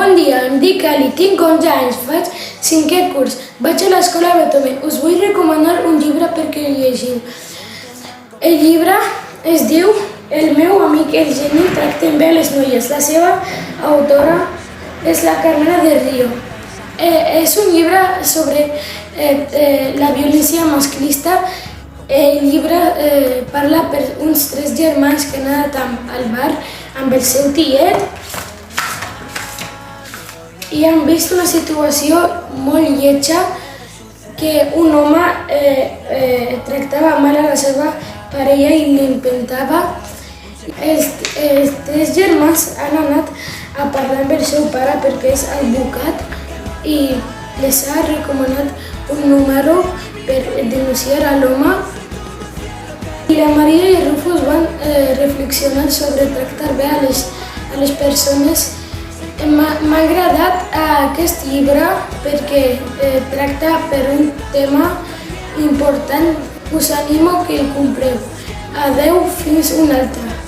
Bon dia, em dic Ali, tinc 11 anys, faig 5è curs, vaig a l'escola Beethoven. Us vull recomanar un llibre perquè llegiu. El llibre es diu El meu amic el geni tracta bé les noies. La seva autora és la Carmena del Río. És un llibre sobre la violència masclista. El llibre parla per uns 3 germans que han anat al bar amb el seu tiet i han vist una situació molt lletja que un home tractava mal a la seva parella i l'empentava. Els 3 germans han anat a parlar amb el seu pare perquè és advocat i les ha recomanat un número per denunciar a l'home. I la Maria i el Rufus van reflexionar sobre tractar bé a les persones. M'ha agradat aquest llibre perquè tracta per un tema important. Us animo que el compreu. Adeu, fins una altra.